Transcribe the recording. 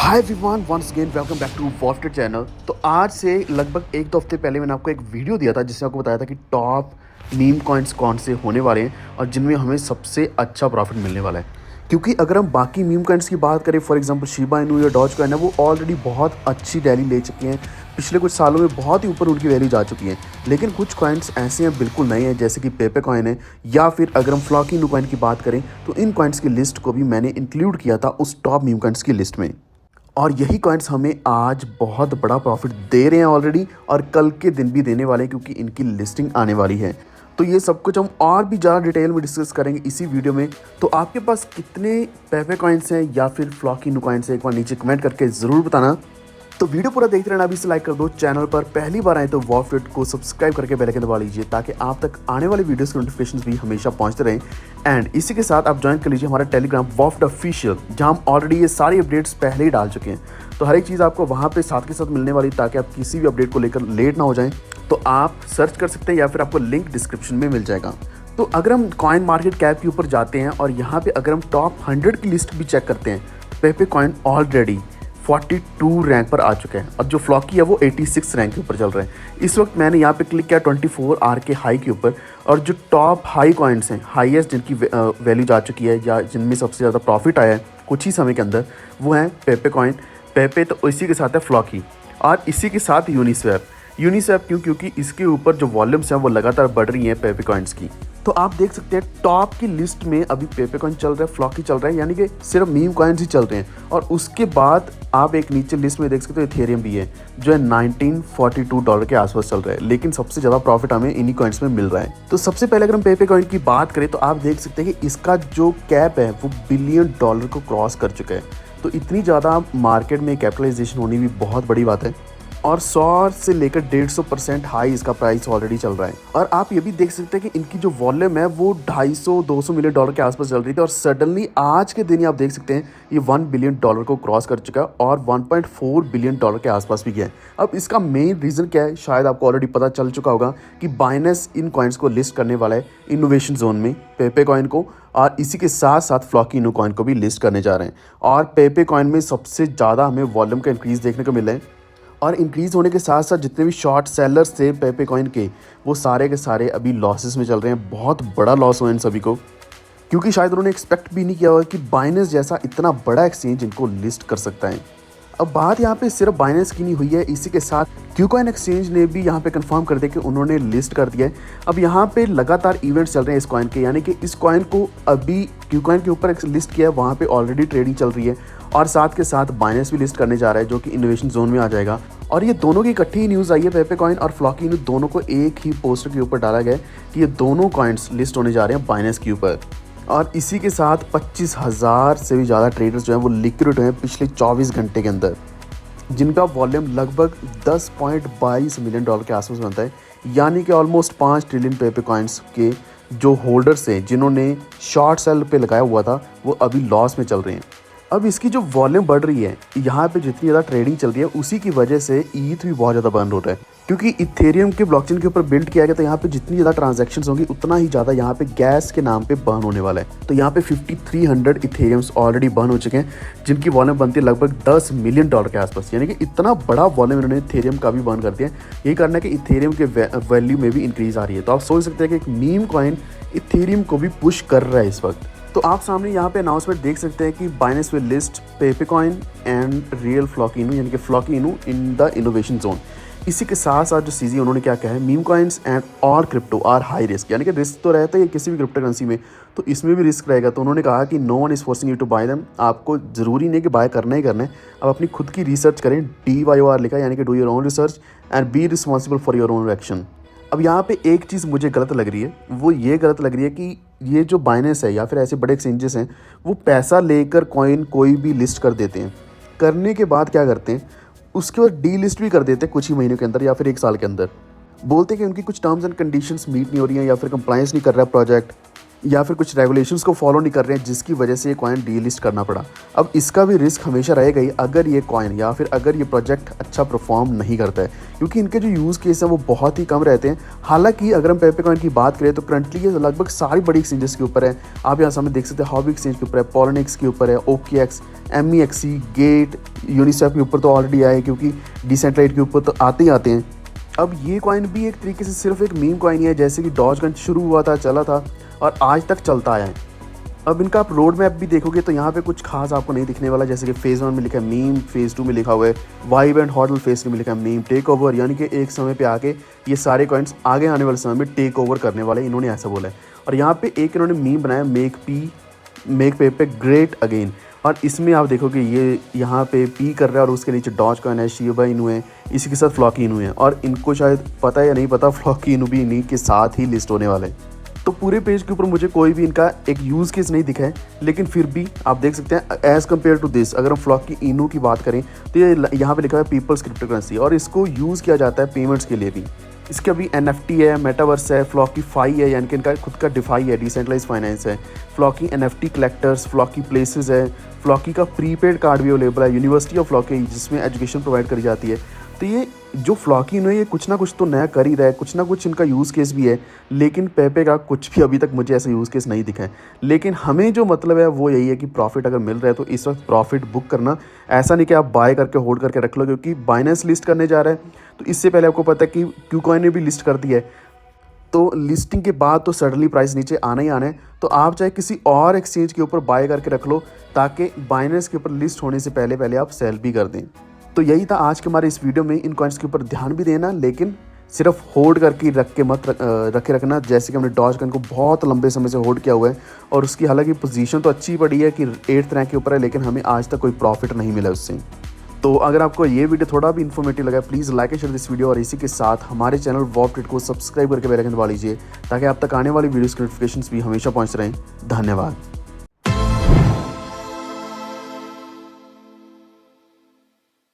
Hi everyone, once again welcome back to wafted channel. तो आज से लगभग एक दो हफ्ते पहले मैंने आपको एक वीडियो दिया था जिसमें आपको बताया था कि टॉप मीम कॉइन्स कौन से होने वाले हैं और जिनमें हमें सबसे अच्छा प्रॉफिट मिलने वाला है। क्योंकि अगर हम बाकी मीम कॉइन्स की बात करें, फॉर एग्जांपल शिबा इनू या डॉज कॉइन है, वो ऑलरेडी बहुत अच्छी रैली ले चुके हैं। पिछले कुछ सालों में बहुत ही ऊपर उनकी वैल्यू जा चुकी है। लेकिन कुछ कॉइन्स ऐसे हैं बिल्कुल नए हैं, जैसे कि पेपे कॉइन है, या फिर अगर हम फ्लॉकी इनू कॉइन की बात करें तो इन कॉइन्स की लिस्ट को भी मैंने इंक्लूड किया था उस टॉप मीम कॉइन्स की लिस्ट में। और यही कॉइन्स हमें आज बहुत बड़ा प्रॉफिट दे रहे हैं ऑलरेडी, और कल के दिन भी देने वाले हैं क्योंकि इनकी लिस्टिंग आने वाली है। तो ये सब कुछ हम और भी ज़्यादा डिटेल में डिस्कस करेंगे इसी वीडियो में। तो आपके पास कितने पेपे कॉइन्स हैं या फिर फ्लॉकी इनू कॉइन्स हैं, एक बार नीचे कमेंट करके ज़रूर बताना। तो वीडियो पूरा देखते रहना, अभी से लाइक कर दो। चैनल पर पहली बार आए तो वॉफ्टेड को सब्सक्राइब करके बेल आइकन दबा लीजिए ताकि आप तक आने वाले वीडियोस के नोटिफिकेशंस भी हमेशा पहुंचते रहें। एंड इसी के साथ आप ज्वाइन कर लीजिए हमारा टेलीग्राम वॉफ्ट ऑफिशियल, जहां हम ऑलरेडी ये सारी अपडेट्स पहले ही डाल चुके हैं। तो हर एक चीज़ आपको वहाँ पे साथ के साथ मिलने वाली, ताकि आप किसी भी अपडेट को लेकर लेट ना हो जाएं। तो आप सर्च कर सकते हैं या फिर आपको लिंक डिस्क्रिप्शन में मिल जाएगा। तो अगर हम कॉइन मार्केट कैप के ऊपर जाते हैं और यहाँ पे अगर हम टॉप 100 की लिस्ट भी चेक करते हैं, तो पेपे कॉइन ऑलरेडी 42 रैंक पर आ चुका है और जो फ्लॉकी है वो 86 रैंक के ऊपर चल रहा है। इस वक्त मैंने यहाँ पे क्लिक किया 24 आर के हाई के ऊपर, और जो टॉप हाई कॉइन्स हैं, हाईएस्ट जिनकी वैल्यू जा चुकी है या जिनमें सबसे ज़्यादा प्रॉफिट आया है कुछ ही समय के अंदर, वो हैं पेपे कॉइन, पेपे, तो इसी के साथ है फ्लॉकी और इसी के साथ यूनिस्वैप। यूनिस्वैप क्योंकि इसके ऊपर जो वॉल्यूम्स हैं वो लगातार बढ़ रही हैं पेपे कॉइन्स की। तो आप देख सकते हैं टॉप की लिस्ट में अभी पेपे कॉइन चल रहा है, फ्लॉकी चल रहा है, यानी कि सिर्फ मीम कॉइन्स ही चल रहे हैं। और उसके बाद आप एक नीचे लिस्ट में देख सकते हो इथेरियम भी है, जो है $1942 के आसपास चल रहा है। लेकिन सबसे ज़्यादा प्रॉफिट हमें इन्हीं कॉइन्स में मिल रहा है। तो सबसे पहले अगर हम पेपे कॉइन की बात करें तो आप देख सकते हैं कि इसका जो कैप है वो $1 बिलियन को क्रॉस कर चुका है। तो इतनी ज़्यादा मार्केट में कैपिटलाइजेशन होनी भी बहुत बड़ी बात है, और 100 से लेकर 150% हाई इसका प्राइस ऑलरेडी चल रहा है। और आप ये भी देख सकते हैं कि इनकी जो वॉल्यूम है वो $250-200 मिलियन के आसपास चल रही थी, और सडनली आज के दिन ही आप देख सकते हैं ये $1 बिलियन को क्रॉस कर चुका है और $1.4 बिलियन के आसपास भी गया है। अब इसका मेन रीज़न क्या है, शायद आपको ऑलरेडी पता चल चुका होगा कि बाइनेंस इन कॉइन्स को लिस्ट करने वाला है इनोवेशन जोन में, पेपे कॉइन को, और इसी के साथ साथ फ्लॉकी इनू कॉइन को भी लिस्ट करने जा रहे हैं। और पेपे कॉइन में सबसे ज़्यादा हमें वॉल्यूम का इंक्रीज़ देखने को मिला है, और इंक्रीज़ होने के साथ साथ जितने भी शॉर्ट सेलर्स थे पेपे कॉइन के, वो सारे के सारे अभी लॉसेस में चल रहे हैं। बहुत बड़ा लॉस हुआ इन सभी को, क्योंकि शायद उन्होंने एक्सपेक्ट भी नहीं किया होगा कि बाइनेंस जैसा इतना बड़ा एक्सचेंज इनको लिस्ट कर सकता है। अब बात यहाँ पे सिर्फ बाइनेंस की नहीं हुई है, इसी के साथ क्यूकॉइन एक्सचेंज ने भी यहाँ पे कंफर्म कर दिया कि उन्होंने लिस्ट कर दिया है। अब यहाँ पे लगातार इवेंट्स चल रहे हैं इस कॉइन के, यानी कि इस कॉइन को अभी क्यूकॉइन के ऊपर लिस्ट किया है, वहाँ पे ऑलरेडी ट्रेडिंग चल रही है, और साथ के साथ बाइनेंस भी लिस्ट करने जा रहा है, जो कि इनोवेशन जोन में आ जाएगा। और ये दोनों की इकट्ठी न्यूज़ आई है, पेपे कॉइन और फ्लॉकी इनू दोनों को एक ही पोस्टर के ऊपर डाला गया है कि ये दोनों कॉइन्स लिस्ट होने जा रहे हैं बाइनेंस के ऊपर। और इसी के साथ 25,000 से भी ज़्यादा ट्रेडर्स जो हैं वो लिक्विड हुए हैं पिछले 24 घंटे के अंदर, जिनका वॉल्यूम लगभग $10.22 मिलियन के आसपास बनता है। यानी कि ऑलमोस्ट 5 ट्रिलियन पेपे कॉइन्स के जो होल्डर्स हैं, जिन्होंने शॉर्ट सेल पे लगाया हुआ था, वो अभी लॉस में चल रहे हैं। अब इसकी जो वॉल्यूम बढ़ रही है, यहाँ पे जितनी ज़्यादा ट्रेडिंग चल रही है, उसी की वजह से ईथ भी बहुत ज़्यादा बर्न हो रहा है, क्योंकि इथेरियम के ब्लॉकचेन के ऊपर बिल्ड किया गया। तो यहाँ पे जितनी ज़्यादा ट्रांजैक्शंस होंगी उतना ही ज़्यादा यहाँ पे गैस के नाम पे बर्न होने वाला है। तो यहाँ पे 5300 इथेरियम्स ऑलरेडी बर्न हो चुके हैं, जिनकी वॉल्यूम बनती है लगभग $10 मिलियन के आसपास। यानी कि इतना बड़ा वॉल्यूम इन्होंने इथेरियम का भी बर्न कर दिया है। यही कारण है कि इथेरियम के वैल्यू में भी इंक्रीज़ आ रही है। तो आप सोच सकते हैं कि एक मीम कॉइन इथेरियम को भी पुश कर रहा है इस वक्त। तो आप सामने यहाँ पे अनाउंसमेंट देख सकते हैं कि Binance will list पेपे coin and real Floki इनू, यानी कि फ्लॉकी इनू इन द इनोवेशन जोन। इसी के साथ साथ जो सीजी उन्होंने क्या कहा है, मीम कॉइन्स एंड और क्रिप्टो आर हाई रिस्क, यानी कि रिस्क तो रहता है किसी भी क्रिप्टो करेंसी में, तो इसमें भी रिस्क रहेगा। तो उन्होंने कहा कि no one is forcing you to buy them, आपको ज़रूरी नहीं कि बाय करना ही करना है, आप अपनी खुद की रिसर्च करें। DYOR लिखा, यानी कि do your own research and be responsible for your own action. अब यहाँ पे एक चीज़ मुझे गलत लग रही है, वो ये गलत लग रही है कि ये जो बाइनेंस है या फिर ऐसे बड़े एक्सचेंजेस हैं, वो पैसा लेकर कॉइन कोई भी लिस्ट कर देते हैं। करने के बाद क्या करते हैं, उसके बाद डी लिस्ट भी कर देते हैं कुछ ही महीनों के अंदर या फिर 1 साल के अंदर। बोलते हैं कि उनकी कुछ टर्म्स एंड कंडीशंस मीट नहीं हो रही हैं या फिर कंप्लायंस नहीं कर रहा है प्रोजेक्ट, या फिर कुछ रेगुलेशंस को फॉलो नहीं कर रहे हैं जिसकी वजह से ये कॉइन डीलिस्ट करना पड़ा। अब इसका भी रिस्क हमेशा रहेगा ही अगर ये कॉइन या फिर अगर ये प्रोजेक्ट अच्छा परफॉर्म नहीं करता है, क्योंकि इनके जो यूज़ केस हैं वो बहुत ही कम रहते हैं। हालांकि अगर हम पेपे कॉइन की बात करें तो करंटली ये लगभग सारी बड़ी एक्सचेंजेस के ऊपर है। आप यहाँ सामने देख सकते हैं हॉबी एक्सचेंज के ऊपर है, पॉलिनिक्स के ऊपर है, OKX, MEXC, गेट, यूनिस्वैप के ऊपर तो ऑलरेडी आए, क्योंकि डिसेंट्रलाइट के ऊपर तो आते ही आते हैं। अब ये कॉइन भी एक तरीके से सिर्फ एक मीम कॉइन ही है, जैसे कि डॉजकॉइन शुरू हुआ था, चला था और आज तक चलता आया है। अब इनका आप रोड मैप भी देखोगे तो यहाँ पे कुछ खास आपको नहीं दिखने वाला, जैसे कि फेज़ 1 में लिखा है मीम, फेज़ 2 में लिखा हुआ है वाइब एंड हॉडल, फेज़ 3 में लिखा है मीम टेक ओवर, यानी कि एक समय पे आके ये सारे कॉइन्स आगे आने वाले समय में टेक ओवर करने वाले, इन्होंने ऐसा बोला है। और यहाँ पे एक इन्होंने मीम बनाया मेक पेपे ग्रेट अगेन, और इसमें आप देखोगे ये यहाँ पे पी कर रहा है और उसके नीचे डॉज कॉइन है, शिबा इनू है, इसी के साथ फ्लॉकी इनू है, और इनको शायद पता है या नहीं पता, फ्लॉकी इनू भी इन्हीं के साथ ही लिस्ट होने वाले हैं। तो पूरे पेज के ऊपर मुझे कोई भी इनका एक यूज़ केस नहीं दिखा है, लेकिन फिर भी आप देख सकते हैं एज़ कम्पेयर टू दिस, अगर हम फ्लॉकी इनू की बात करें तो ये यहाँ पे लिखा है पीपल्स क्रिप्टो करेंसी, और इसको यूज़ किया जाता है पेमेंट्स के लिए भी। इसके अभी NFT है, मेटावर्स है, फ्लॉकी फाई है, यानी कि इनका खुद का डिफाई है, डिसेंट्रलाइज फाइनेंस है, Floki NFT collectors, Floki places है, फ्लॉकी का प्रीपेड कार्ड भी अवेलेबल है, यूनिवर्सिटी ऑफ फ्लॉकी जिसमें एजुकेशन प्रोवाइड करी जाती है। तो ये जो फ्लॉकी इन्होंने ये कुछ ना कुछ तो नया कर ही रहा है, कुछ ना कुछ इनका यूज़ केस भी है, लेकिन पेपे का कुछ भी अभी तक मुझे ऐसा यूज़ केस नहीं दिखा है। लेकिन हमें जो मतलब है वो यही है कि प्रॉफिट अगर मिल रहा है तो इस वक्त प्रॉफिट बुक करना, ऐसा नहीं कि आप बाय करके होल्ड करके रख लो, क्योंकि बाइनेंस लिस्ट करने जा रहा है तो इससे पहले आपको पता है कि क्यूकॉइन ने भी लिस्ट कर दिया है, तो लिस्टिंग के बाद तो सडनली प्राइस नीचे आना ही आना है। तो आप चाहे किसी और एक्सचेंज के ऊपर बाय करके रख लो, ताकि बाइनेंस के ऊपर लिस्ट होने से पहले आप सेल भी कर दें। तो यही था आज के हमारे इस वीडियो में। इन कॉइन्स के ऊपर ध्यान भी देना, लेकिन सिर्फ होल्ड करके रखे रखना, जैसे कि हमने डॉजकॉइन को बहुत लंबे समय से होल्ड किया हुआ है, और उसकी हालांकि पोजीशन तो अच्छी पड़ी है कि 8th रैंक के ऊपर है, लेकिन हमें आज तक कोई प्रॉफिट नहीं मिला उससे। तो अगर आपको ये वीडियो थोड़ा भी इन्फॉर्मेटिव लगा, please like and share this video, और इसी के साथ हमारे चैनल वॉफ्टेड को सब्सक्राइब करके बेल आइकन दबा लीजिए, ताकि आप तक आने वाली वीडियोस की नोटिफिकेशंस भी हमेशा पहुंच रहें। धन्यवाद।